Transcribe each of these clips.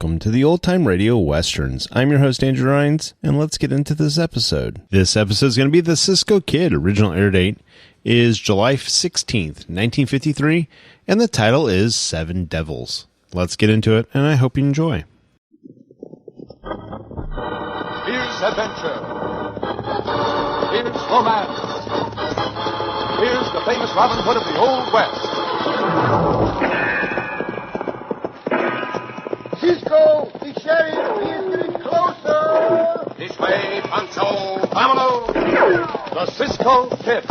Welcome to the Old Time Radio Westerns. I'm your host, Andrew Rines, and let's get into this episode. This episode is going to be the Cisco Kid. Original air date is July 16th, 1953, and the title is Seven Devils. Let's get into it, and I hope you enjoy. Here's adventure. Here's romance. Here's the famous Robin Hood of the Old West. Cisco, the sheriff, he is getting closer. This way, Pancho. Vámonos. The Cisco Kid.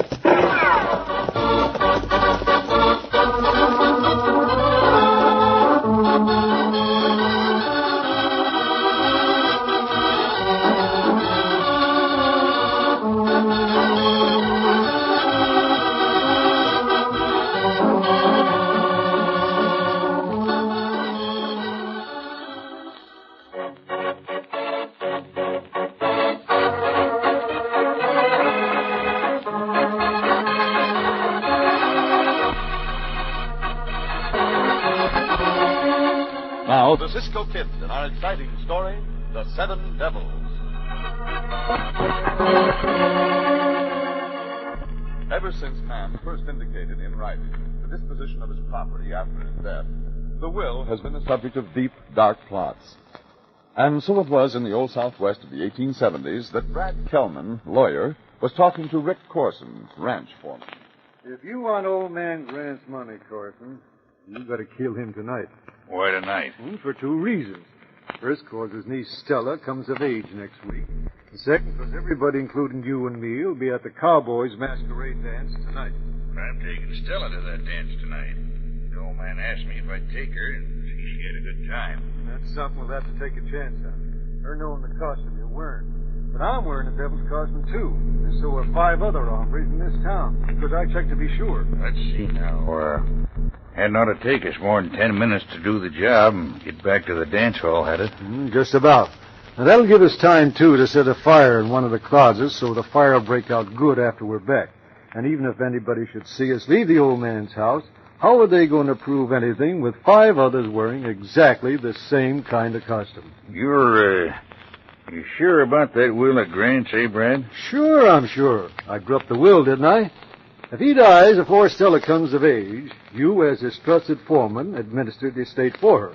Now, the Cisco Kid in our exciting story, The Seven Devils. Ever since man first indicated in writing the disposition of his property after his death, the will has been the subject of deep, dark plots. And so it was in the Old Southwest of the 1870s that Brad Kellman, lawyer, was talking to Rick Corson, ranch foreman. If you want old man Grant's money, Corson, you got to kill him tonight. Why tonight? For two reasons. First, because his niece Stella comes of age next week. The second, because everybody, including you and me, will be at the Cowboys' masquerade dance tonight. I'm taking Stella to that dance tonight. The old man asked me if I'd take her, and she'd get a good time. That's something we'll have to take a chance on. Her knowing the costume you're wearing. But I'm wearing a devil's costume, too. And so are 5 other hombres in this town. Because I checked to be sure. Let's see now. Hadn't ought to take us more than 10 minutes to do the job and get back to the dance hall, had it? Just about. Now, that'll give us time, too, to set a fire in one of the closets so the fire will break out good after we're back. And even if anybody should see us leave the old man's house, how are they going to prove anything with 5 others wearing exactly the same kind of costume? You sure about that will at Grant's, eh, Brad? Sure, I'm sure. I drew up the will, didn't I? If he dies before Stella comes of age, you, as his trusted foreman, administer the estate for her.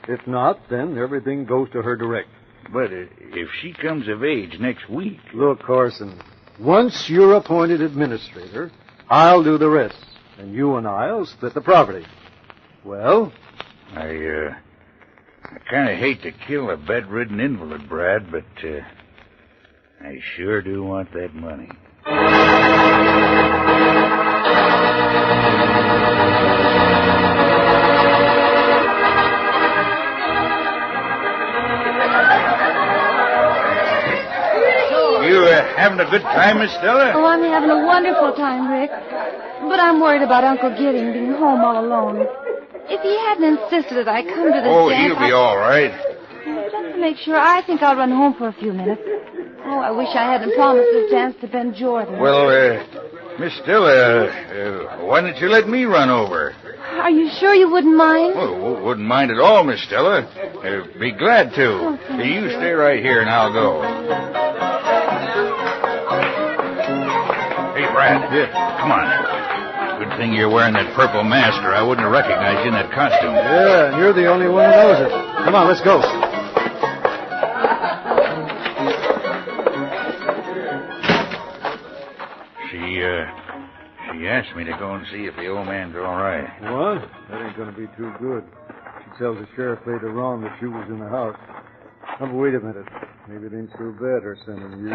If not, then everything goes to her direct. But if she comes of age next week... Look, Corson, once you're appointed administrator, I'll do the rest, and you and I'll split the property. Well? I kind of hate to kill a bedridden invalid, Brad, but I sure do want that money. You having a good time, Miss Stella? Oh, I'm having a wonderful time, Rick. But I'm worried about Uncle Gidding being home all alone. If he hadn't insisted that I come to this dance... He'll be all right. Just to make sure, I think I'll run home for a few minutes. Oh, I wish I hadn't promised this dance to Ben Jordan. Well, Miss Stella, why don't you let me run over? Are you sure you wouldn't mind? Well, wouldn't mind at all, Miss Stella. Be glad to. Oh, thank You you. stay right here and I'll go. Hey, Brad. Yeah. Come on. Good thing you're wearing that purple mask, or I wouldn't have recognized you in that costume. Yeah, and you're the only one who knows it. Come on, let's go. She asked me to go and see if the old man's all right. What? That ain't going to be too good. She tells the sheriff later on that she was in the house. Oh, but wait a minute. Maybe it ain't so bad her sending you.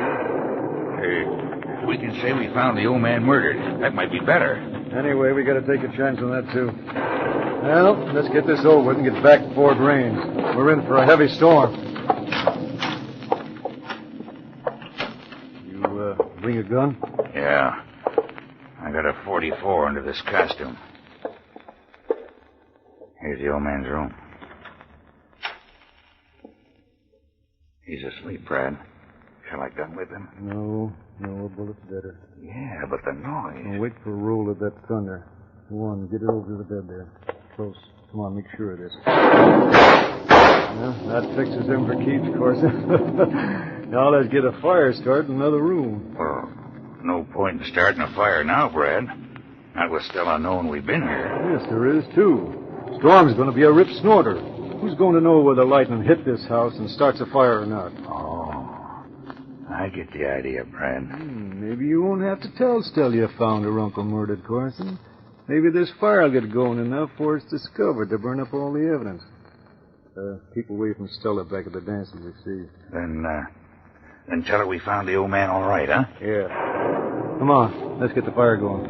We can say we found the old man murdered. That might be better. Anyway, we got to take a chance on that, too. Well, let's get this over with and get back before it rains. We're in for a heavy storm. You, bring a gun? Yeah. I got a 44 under this costume. Here's the old man's room. He's asleep, Brad. Shall I gun whip him? No, a bullet's better. Yeah, but the noise. Now wait for a roll of that thunder. Go on, get it over to the bed there. Close. Come on, make sure of this. Well, that fixes him for keeps, of course. Now let's get a fire started in another room. Well, no point in starting a fire now, Brad. Not with Stella knowing we've been here. Yes, there is, too. Storm's going to be a rip snorter. Who's going to know whether lightning hit this house and starts a fire or not? Oh, I get the idea, Brad. Maybe you won't have to tell Stella you found her uncle murdered, Carson. Maybe this fire will get going enough for it's discovered to burn up all the evidence. Keep away from Stella back at the dances, you see. Then tell her we found the old man all right, huh? Yeah. Come on, let's get the fire going.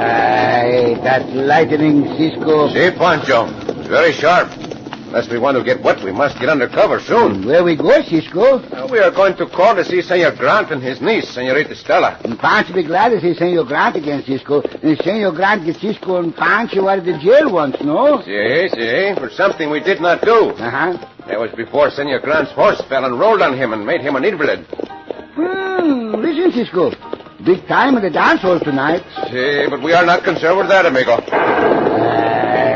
Aye, that lightning, Cisco. See, Pancho. It's very sharp. Unless we want to get wet, we must get under cover soon. Where we go, Cisco? We are going to call to see Senor Grant and his niece, Senorita Stella. And Pancho be glad to see Senor Grant again, Cisco. And Senor Grant get Cisco and Pancho out of the jail once, no? See, for something we did not do. Uh-huh. That was before Senor Grant's horse fell and rolled on him and made him an invalid. Listen, Cisco. Big time at the dance hall tonight. See, but we are not concerned with that, amigo.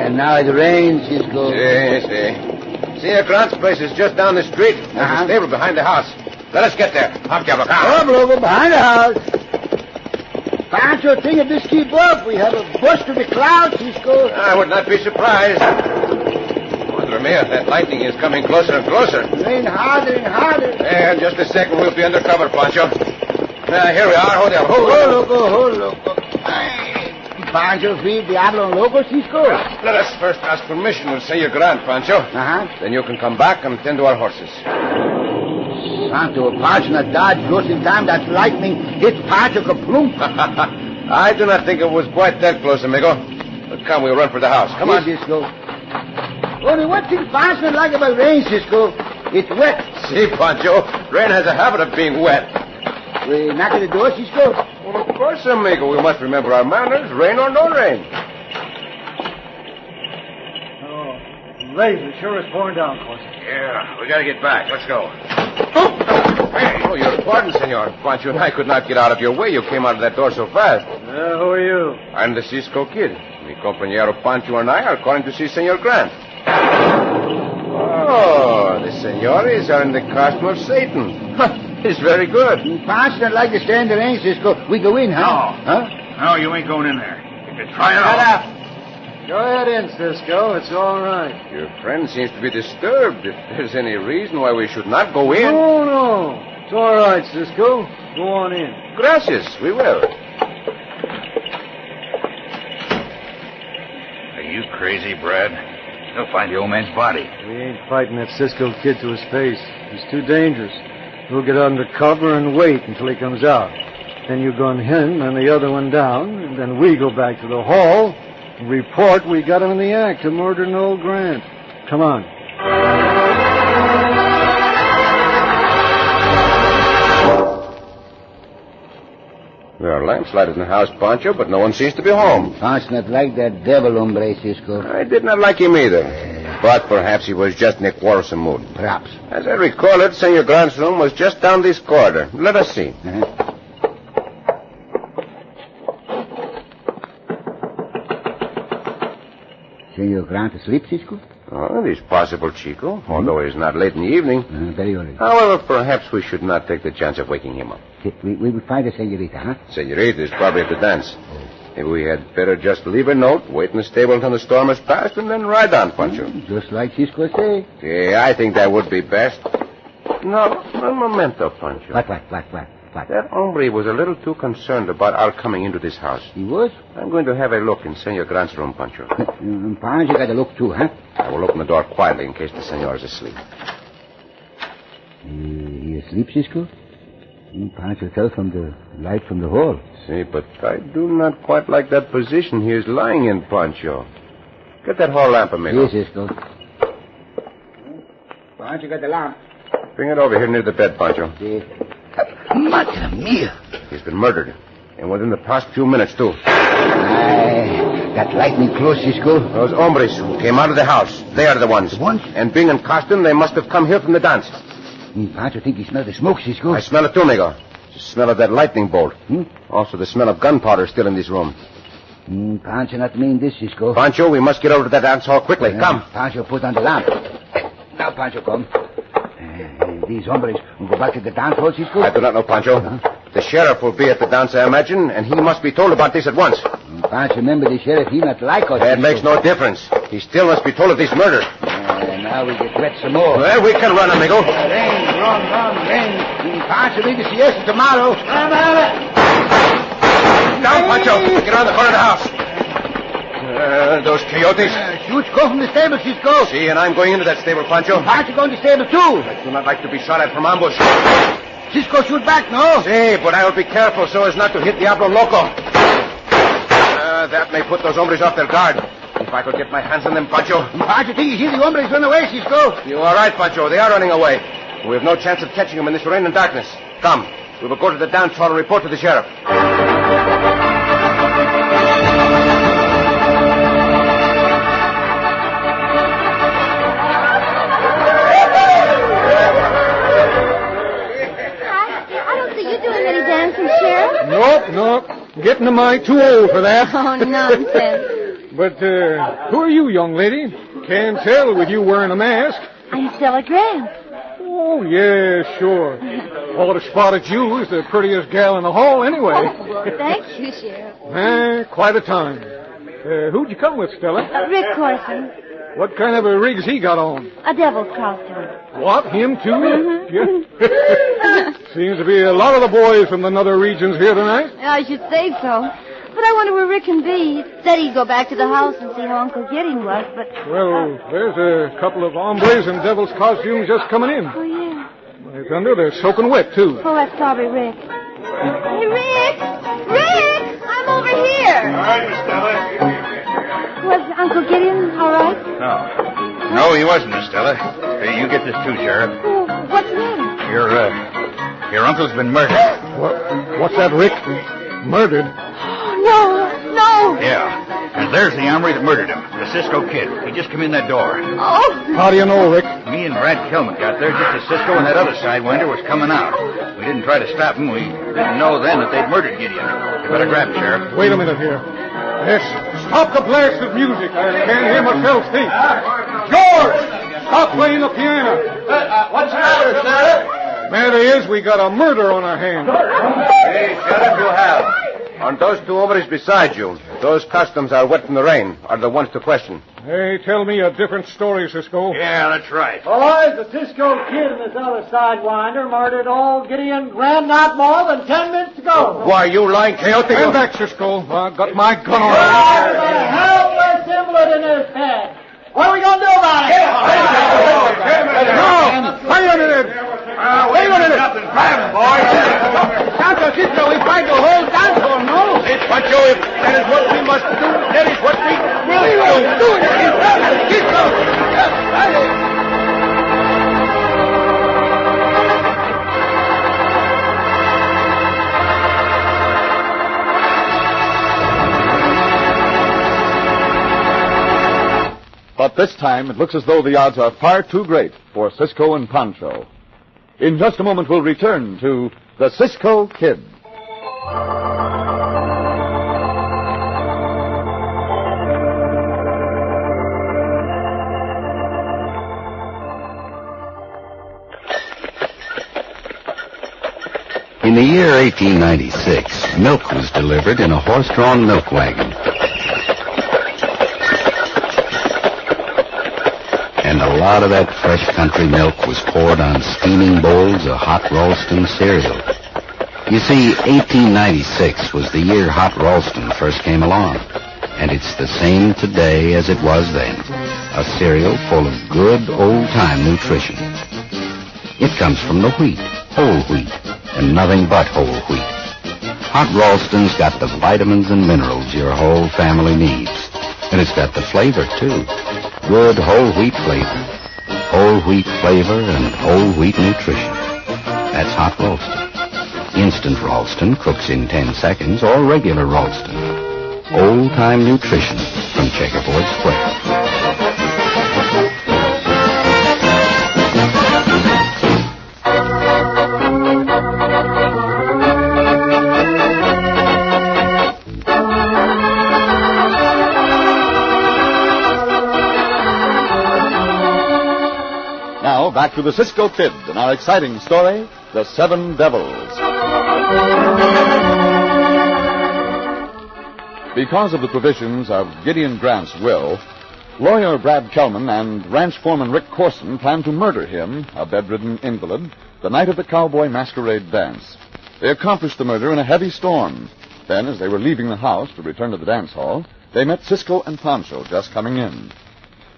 Now it rains, Cisco. See. Senor Grant's place is just down the street. There's a stable behind the house. Let us get there. Hop, Diablo. Come over behind the house. Pancho, think if this keep up, we have a burst of the clouds, Cisco. I would not be surprised. Madre mia, that lightning is coming closer and closer. Rain harder and harder. And just a second, we'll be under cover, Pancho. Here we are. Hold on. Oh, loco. Pancho feed Diablo and Loco, Cisco? Let us first ask permission of Senor Grant, Pancho. Uh-huh. Then you can come back and tend to our horses. Santo, Pancho not dodge just in time that lightning hit Pancho kaplump. I do not think it was quite that close, amigo. But come, we'll run for the house. Come on. Cisco. Only one thing Pancho don't like about rain, Cisco. It's wet. See, Pancho, rain has a habit of being wet. We knock at the door, Cisco? Well, of course, amigo. We must remember our manners, rain or no rain. Oh, rain. It sure is pouring down, Carson. Yeah, we gotta get back. Let's go. Oh, your pardon, senor. Pancho and I could not get out of your way. You came out of that door so fast. Who are you? I'm the Cisco Kid. Mi compañero Pancho and I are calling to see Senor Grant. Oh, the senores are in the costume of Satan. It's very good. Pancho don't like to stay in the rain, Cisco. We go in, huh? No, you ain't going in there. You can try it Shut out. up. Go ahead in, Cisco. It's all right. Your friend seems to be disturbed. If there's any reason why we should not go in. No. It's all right, Cisco. Go on in. Gracias, we will. Are you crazy, Brad? They'll find the old man's body. We ain't fighting that Cisco Kid to his face. He's too dangerous. We'll get under cover and wait until he comes out. Then you gun him and the other one down, and then we go back to the hall and report we got him in the act of murdering old Grant. Come on. There are lamps lighted in the house, Pancho, but no one seems to be home. Pancho not like that devil hombre, Cisco. I did not like him either. But perhaps he was just in a quarrelsome mood. Perhaps. As I recall it, Senor Grant's room was just down this corridor. Let us see. Senor Grant asleep, Cisco? Oh, it is possible, Chico, although it is not late in the evening. Very early. However, perhaps we should not take the chance of waking him up. We will find a senorita, huh? Senorita is probably at the dance. Maybe we had better just leave a note, wait in the stable until the storm has passed, and then ride on, Pancho. Just like Cisco say. Yeah, I think that would be best. No, un momento, Pancho. What? That hombre was a little too concerned about our coming into this house. He was? I'm going to have a look in Senor Grant's room, Pancho. Pancho got a look too, huh? I will open the door quietly in case the senor is asleep. He asleep, Cisco? Pancho tell from the light from the hall. See, but I do not quite like that position he is lying in, Pancho. Get that hall lamp, amigo. Yes, Cisco. Pancho got the lamp. Bring it over here near the bed, Pancho. Yes. Madre mia. He's been murdered. And within the past few minutes, too. Aye, that lightning close, Cisco. Those hombres who came out of the house, they are the ones. The ones? And being in costume, they must have come here from the dance. Pancho think he smell the smoke, Cisco. I smell it too, amigo. The smell of that lightning bolt. Also the smell of gunpowder still in this room. Pancho not mean this, Cisco. Pancho, we must get over to that dance hall quickly. Come. Pancho, put on the lamp. Now, Pancho, come. These hombres will go back to the dance hall, Cisco? I do not know, Pancho. The sheriff will be at the dance, I imagine, and he must be told about this at once. Pancho, remember the sheriff, he not like us. That makes no difference. He still must be told of this murder. Now we get wet some more. Well, we can run, amigo. Rain, rain. Pancho, leave the siesta tomorrow. Down, Pancho. Get around the corner of the house. Those coyotes. Shoot, go from the stable, Cisco. See, and I'm going into that stable, Pancho. Pancho going to the stable, too. I do not like to be shot at from ambush. Cisco shoot back, no? See, but I will be careful so as not to hit Diablo Loco. That may put those hombres off their guard. If I could get my hands on them, Pancho. Pancho, think you see the hombres run away, Cisco? You are right, Pancho. They are running away. We have no chance of catching them in this rain and darkness. Come, we will go to the dance hall and report to the sheriff. I don't see you doing any dancing, Sheriff. Nope. Getting am I too old for that. Oh, nonsense. But, who are you, young lady? Can't tell with you wearing a mask. I'm Stella Grant. Oh, yeah, sure. All that spotted you is the prettiest gal in the hall anyway. Oh, thank you, Sheriff. Quite a time. Who'd you come with, Stella? Rick Corson. What kind of a rig's he got on? A devil's costume. What, him too? Mm-hmm. Yeah. Seems to be a lot of the boys from the nether regions here tonight. I should say so. But I wonder where Rick can be. He said he'd go back to the house and see how Uncle Gideon was, but... Well, there's a couple of hombres in devil's costumes just coming in. Oh, yeah. It's under, they're soaking wet, too. Oh, that's probably Rick. Hey, Rick! Rick! I'm over here! All right, Miss Stella. Was Uncle Gideon all right? No, he wasn't, Miss Stella. Hey, you get this too, Sheriff. Oh, what's the matter? Your uncle's been murdered. What's that, Rick? Murdered? No. Yeah. And there's the hombre that murdered him, the Cisco Kid. He just come in that door. Oh. How do you know, Rick? Me and Brad Kilman got there just as Cisco and that other sidewinder was coming out. We didn't try to stop him. We didn't know then that they'd murdered Gideon. You better grab him, Sheriff. Wait a minute here. Yes, stop the blast of music. I can't hear myself think. George, stop playing the piano. What's the matter, Sheriff? Matter is, we got a murder on our hands. Hey, Sheriff, you have. And those two hombres beside you, those costumes are wet from the rain, are the ones to question. Hey, tell me a different story, Cisco. Yeah, that's right. Boys, the Cisco Kid and this other sidewinder murdered old Gideon Grant not more than 10 minutes ago. Why, you lying coyote? Stand back, Cisco. I got my gun on. Why the hell we're assembling in this head? What are we going to do about it? No! Wait a minute! Wait a minute! Nothing. Grab him, boy. Santo Cisco, we fight the whole dance hall, no? Hey, Pancho, if that is what we must do, that is what we will do it. Cisco! But this time, it looks as though the odds are far too great for Cisco and Pancho. In just a moment, we'll return to the Cisco Kid. In the year 1896, milk was delivered in a horse-drawn milk wagon. And a lot of that fresh country milk was poured on steaming bowls of hot Ralston cereal. You see, 1896 was the year hot Ralston first came along. And it's the same today as it was then. A cereal full of good old-time nutrition. It comes from the wheat, whole wheat, and nothing but whole wheat. Hot Ralston's got the vitamins and minerals your whole family needs. And it's got the flavor, too. Good whole wheat flavor. Whole wheat flavor and whole wheat nutrition. That's hot Ralston. Instant Ralston cooks in 10 seconds, or regular Ralston. Old-time nutrition from Checkerboard Square. back to the Cisco Kid and our exciting story, The Seven Devils. Because of the provisions of Gideon Grant's will, lawyer Brad Kelman and ranch foreman Rick Corson planned to murder him, a bedridden invalid, the night of the cowboy masquerade dance. They accomplished the murder in a heavy storm. Then, as they were leaving the house to return to the dance hall, they met Cisco and Pancho just coming in.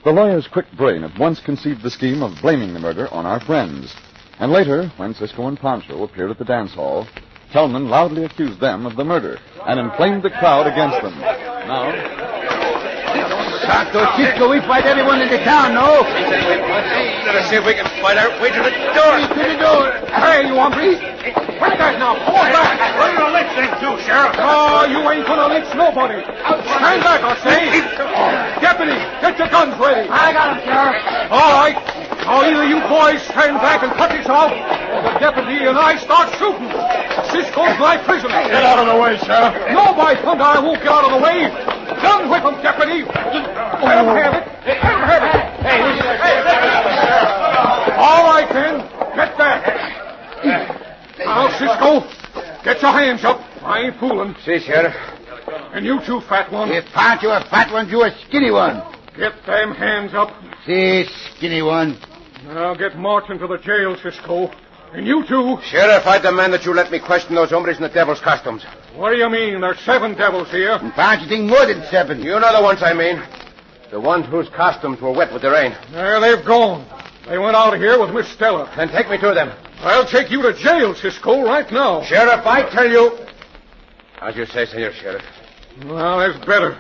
The lawyer's quick brain at once conceived the scheme of blaming the murder on our friends. And later, when Cisco and Pancho appeared at the dance hall, Kelman loudly accused them of the murder and inflamed the crowd against them. Now... Santo Cisco, we fight everyone in the town, no? Let us see if we can fight our way to the door. To the door. Hey, you hombres. What's that now? Hold back. We're going to lynch them too, Sheriff. Oh, you ain't gonna lynch nobody. Stand back, I say. Deputy, get your guns ready. I got them, Sheriff. All right. Now, either you boys stand back and cut yourself, or the deputy and I start shooting. Cisco's my prisoner. Get out of the way, Sheriff. No, by thunder, I won't get out of the way. Gun whip him, deputy. Let him have it. Let him have it. Hey, all right, then. Get back. Now, Cisco, get your hands up. I ain't fooling. See, Sheriff. And you too, fat one. If Pancho a fat one, you a skinny one. Get them hands up. See, skinny one. Now get marching to the jail, Cisco. And you too. Sheriff, I demand that you let me question those hombres in the devil's costumes. What do you mean? There's 7 devils here. And Pancho think more than 7. You know the ones I mean. The ones whose costumes were wet with the rain. There, they've gone. They went out of here with Miss Stella. Then take me to them. I'll take you to jail, Cisco, right now. Sheriff, I tell you... As you say, Senor Sheriff. Well, that's better.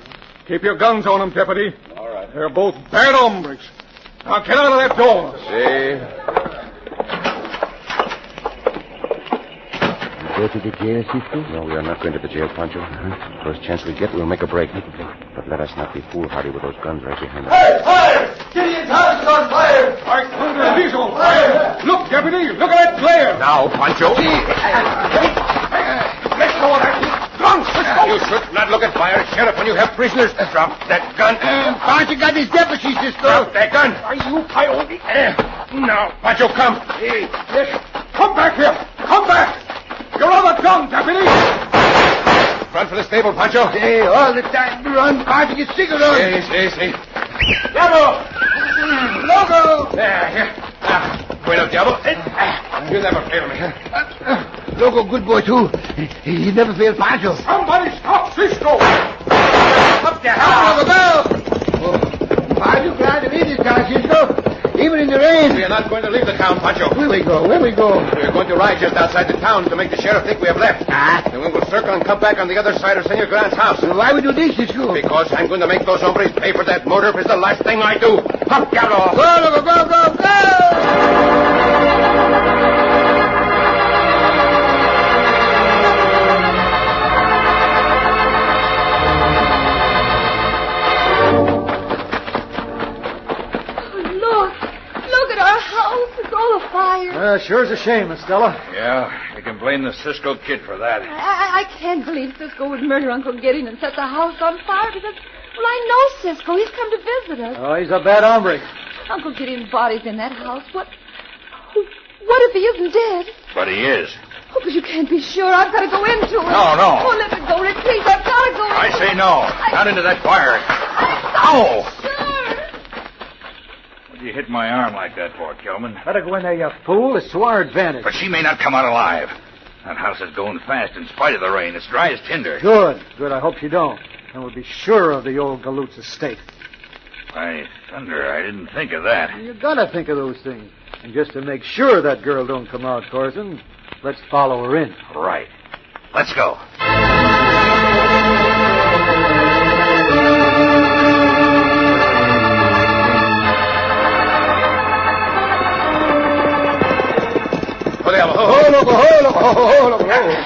Keep your guns on them, deputy. All right. They're both bad hombres. Now get out of that door. See? Go to the jail, Cisco? No, we are not going to the jail, Pancho. First chance we get, we'll make a break. But let us not be foolhardy with those guns right behind us. Hey, fire! Gideon's house is on fire! I thunder, he's on fire! Look, deputy, look at that glare! Now, Pancho. Let go of that gun, Cisco! You should not look at fire, Sheriff, when you have prisoners. Drop that gun. Pancho got his deputy, Cisco. Drop that gun. Are you coyote? Now, Pancho, come. Yes. Come back here! Come back! Your other gun, deputy! Run for the stable, Pancho. Hey, all the time to run, Pancho gets sick of us. See. Logo! Logo! There, here. Bueno, Diablo. You never fail me. Logo, good boy, too. He never failed Pancho. Somebody stop Cisco! Up the house. Pancho glad to leave this town, Cisco. Even in the rain. We are not going to leave the town, Pancho. Where we go? We are going to ride just outside the town to make the sheriff think we have left. Then we will circle and come back on the other side of Senor Grant's house. Why we do this, Cisco? Because I'm going to make those hombres pay for that murder if it's the last thing I do. Up, Diablo. Go, go, go, go, go! Sure is a shame, Miss Stella. Yeah, you can blame the Cisco Kid for that. I can't believe Cisco would murder Uncle Gideon and set the house on fire because, well, I know Cisco. He's come to visit us. Oh, he's a bad hombre. Uncle Gideon's body's in that house. What if he isn't dead? But he is. Oh, but you can't be sure. I've got to go into it. No. Oh, let me go, Rick. Please, I've got to go in. I say no. Not into that fire. Ow! Sure. What did you hit my arm like that for, Kelman? Better go in there, you fool. It's to our advantage. But she may not come out alive. That house is going fast in spite of the rain. It's dry as tinder. Good. I hope you don't. And we'll be sure of the old galoot's estate. By thunder, I didn't think of that. You gotta think of those things. And just to make sure that girl don't come out, Corson, let's follow her in. Right. Let's go.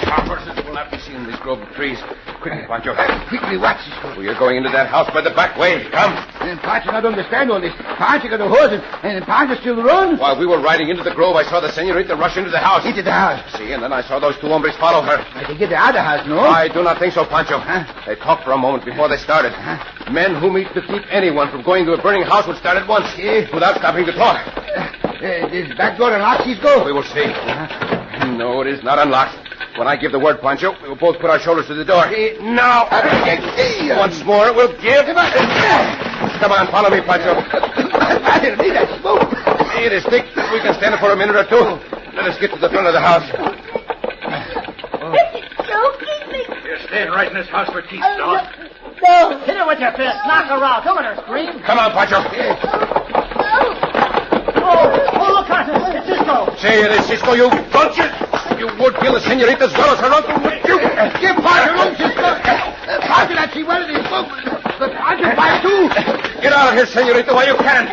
Our horses will not be seen in this grove of trees. Quickly, Pancho. Quickly, watch, Cisco. We are going into that house by the back way. Come. And Pancho not understand all this. Pancho got the horses, and Pancho still run. While we were riding into the grove, I saw the senorita rush into the house. Into the house. See, and then I saw those two hombres follow her. I can get the other house, no? I do not think so, Pancho. They talked for a moment before they started. Men who meet to keep anyone from going to a burning house would start at once, without stopping to talk. Is back door unlocked, Cisco? We will see. No, it is not unlocked. When I give the word, Pancho, we will both put our shoulders to the door. Now. Once more, it will give. Come on, follow me, Pancho. I didn't need that smoke. It is thick. We can stand it for a minute or two. Let us get to the front of the house. Choking me. You're staying right in this house for keeps, dog. No. Hit her with your fist. Knock her out. Don't let her scream. Come on, Pancho. Oh, look, Carson. It's Cisco. Say it is Cisco, you vulture. You would kill the senorita as well as her uncle, would you? Give Pancho room, Cisco. Pancho, that she wanted his smoke. But Pancho fight too. Get out of here, senorita, while you can.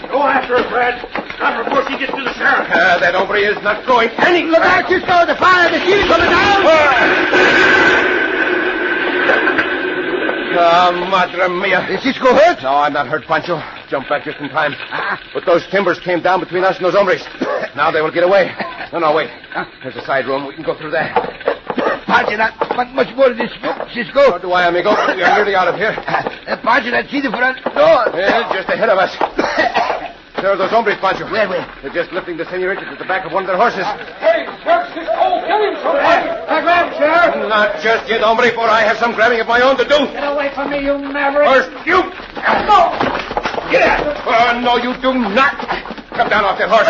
Go after her, Brad. Not before she gets to the sheriff. That hombre is not going anywhere. Look out, Cisco. The fire of the ceiling coming down. Madre mia. Is Cisco hurt? No, I'm not hurt, Pancho. Jumped back just in time. But those timbers came down between us and those hombres. Now they will get away. No, wait. There's a side room. We can go through there. Pancho, not much more of this smoke, Cisco. So do I, amigo. We are nearly out of here. Pancho, that see the front door. Yeah, just ahead of us. There are those hombres, Pancho. Where? They're just lifting the senorita to the back of one of their horses. Hey, where's Cisco? Get him, somebody. Grab him, Sheriff. Not just yet, hombre, for I have some grabbing of my own to do. Get away from me, you maverick. First, you. No. Get out. Oh, no, you do not. Come down off that horse.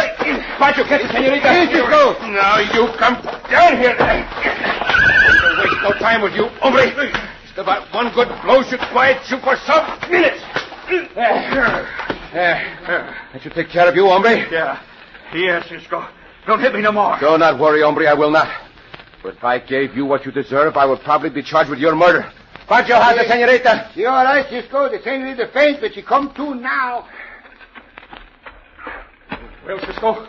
Pancho, catch the senorita. Here, Cisco. Now you come down here. Don't waste no time with you, hombre. Just about one good blow should quiet you for some minutes. That should take care of you, hombre. Yeah. Yes, Cisco. Don't hit me no more. Do not worry, hombre. I will not. But if I gave you what you deserve, I would probably be charged with your murder. Pancho, how's the senorita? She all right, Cisco. The senorita faint, but she come to now. Well, Cisco,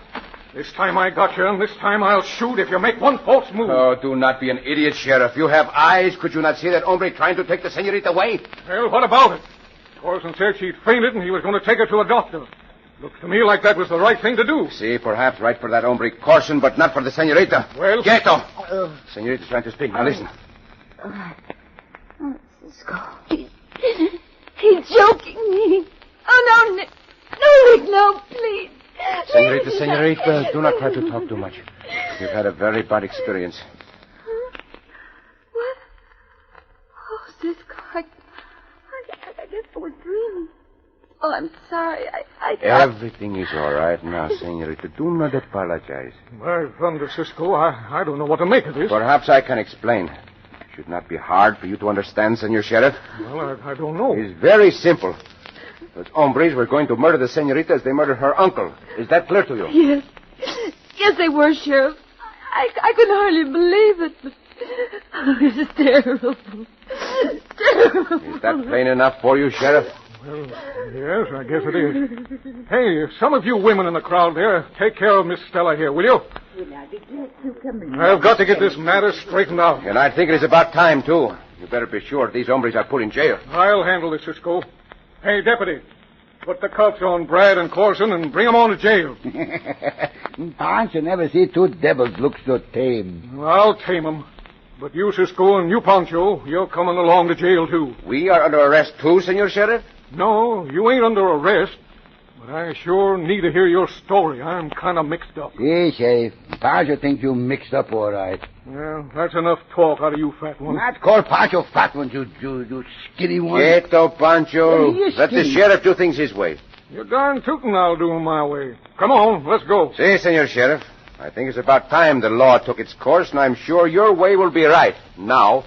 this time I got you, and this time I'll shoot if you make one false move. Oh, do not be an idiot, Sheriff. You have eyes. Could you not see that hombre trying to take the senorita away? Well, what about it? Corson said she'd fainted and he was going to take her to a doctor. Looks to me like that was the right thing to do. See, perhaps right for that hombre Corson, but not for the senorita. Well... Quieto. Senorita's trying to speak. Now listen. Oh, Cisco. He's joking me. Oh, no, Nick. No, Nick, no, please. Senorita, do not try to talk too much. You've had a very bad experience. What? Oh, Cisco, I guess I was dreaming. Oh, I'm sorry. I Everything is all right now, senorita. Do not apologize. My thunder, Cisco, I don't know what to make of this. Perhaps I can explain. It should not be hard for you to understand, Senor Sheriff. Well, I don't know. It's very simple. Those hombres were going to murder the senorita as they murdered her uncle. Is that clear to you? Yes. Yes, they were, Sheriff. I could hardly believe it, but... Oh, it's terrible. Terrible. Is that plain enough for you, Sheriff? Well, yes, I guess it is. Hey, some of you women in the crowd there, take care of Miss Stella here, will you? I've got to get this matter straightened out. And I think it is about time, too. You better be sure these hombres are put in jail. I'll handle this, Cisco. Hey, deputy, put the cuffs on Brad and Corson and bring them on to jail. Pancho never see two devils look so tame. I'll tame them. But you, Cisco, and you, Pancho, you're coming along to jail, too. We are under arrest, too, Senor Sheriff? No, you ain't under arrest. But I sure need to hear your story. I'm kind of mixed up. See, Sheriff. Pancho thinks you mixed up all right. Well, that's enough talk out of you, fat one. Not call Pancho fat one, you skinny one. Quieto, Pancho. Yeah, Let the sheriff do things his way. You're darn tootin' I'll do 'em my way. Come on, let's go. See, Senor Sheriff, I think it's about time the law took its course, and I'm sure your way will be right. Now.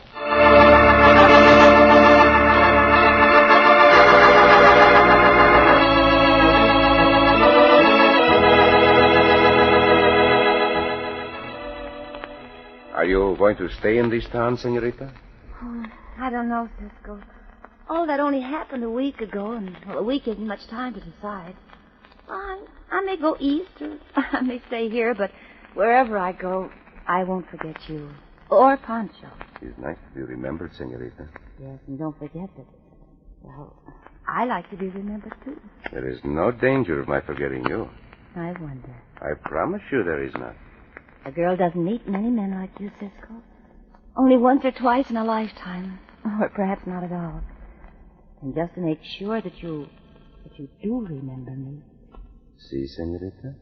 Are you going to stay in this town, senorita? Oh, I don't know, Cisco. All that only happened a week ago, and a week isn't much time to decide. I may go east, or I may stay here, but wherever I go, I won't forget you. Or Pancho. It's nice to be remembered, senorita. Yes, and don't forget that, well, I like to be remembered, too. There is no danger of my forgetting you. I wonder. I promise you there is not. A girl doesn't meet many men like you, Cisco. Only once or twice in a lifetime. Or perhaps not at all. And just to make sure that you do remember me, Si, senorita?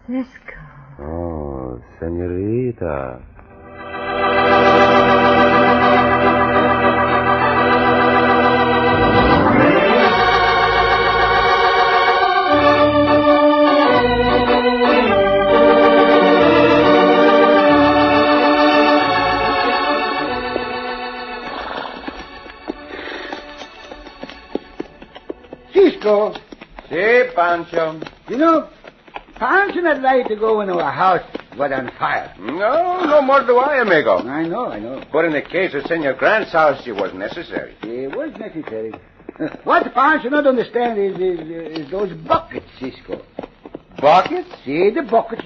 Cisco. Oh, senorita. Cisco, Si, Pancho. you know, Pancho not like to go into a house what on fire. No more do I, amigo. I know. But in the case of Senor Grant's house, it was necessary. It was necessary. What Pancho not understand is those buckets, Cisco. Buckets? See, the buckets.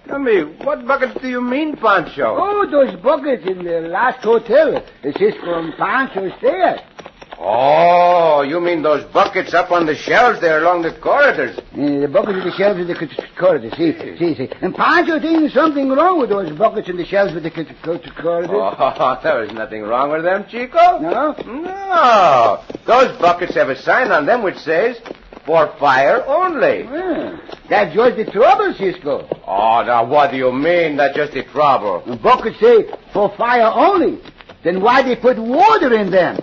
Tell me, what buckets do you mean, Pancho? Oh, those buckets in the last hotel Cisco and Pancho stay at. Oh, you mean those buckets up on the shelves there along the corridors? The buckets in the shelves of the corridor. See. And Pancho thinks something wrong with those buckets in the shelves of the corridor. Oh, there was nothing wrong with them, Chico. No? No. Those buckets have a sign on them which says, for fire only. That's just the trouble, Cisco. Oh, now what do you mean? That's just the trouble. The buckets say for fire only. Then why they put water in them?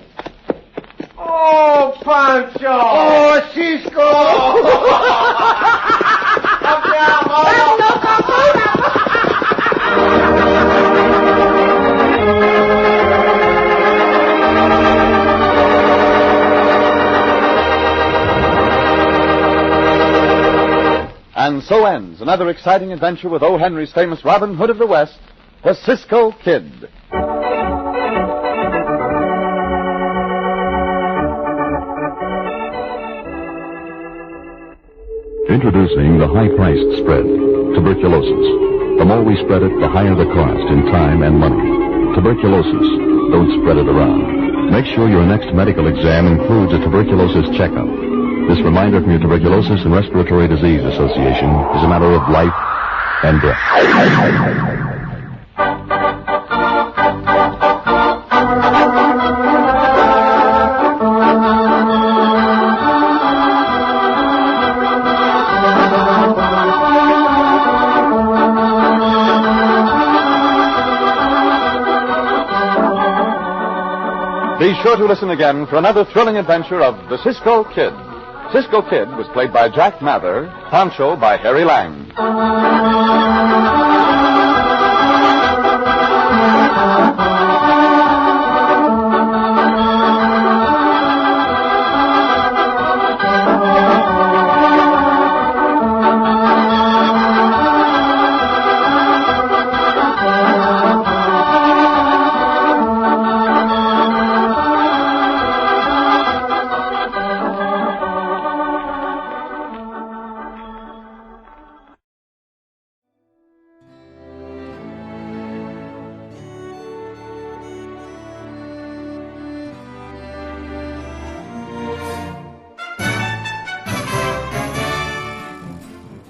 Oh, Pancho! Oh, Cisco! And so ends another exciting adventure with O. Henry's famous Robin Hood of the West, the Cisco Kid. Introducing the high-priced spread, tuberculosis. The more we spread it, the higher the cost in time and money. Tuberculosis. Don't spread it around. Make sure your next medical exam includes a tuberculosis checkup. This reminder from your Tuberculosis and Respiratory Disease Association is a matter of life and death. Be sure to listen again for another thrilling adventure of the Cisco Kid. Cisco Kid was played by Jack Mather, Pancho by Harry Lang.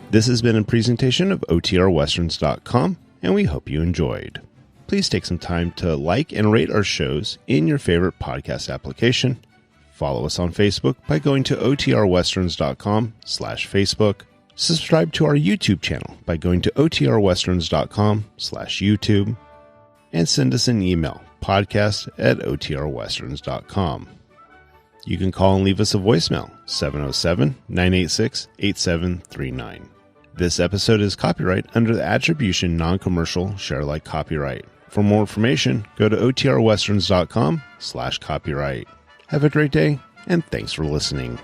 This has been a presentation of OTRWesterns.com, and we hope you enjoyed. Please take some time to like and rate our shows in your favorite podcast application. Follow us on Facebook by going to OTRWesterns.com/Facebook. Subscribe to our YouTube channel by going to OTRWesterns.com/YouTube. And send us an email, podcast@OTRWesterns.com. You can call and leave us a voicemail, 707-986-8739. This episode is copyright under the Attribution Non-Commercial Share-alike copyright. For more information, go to OTRWesterns.com/copyright. Have a great day, and thanks for listening.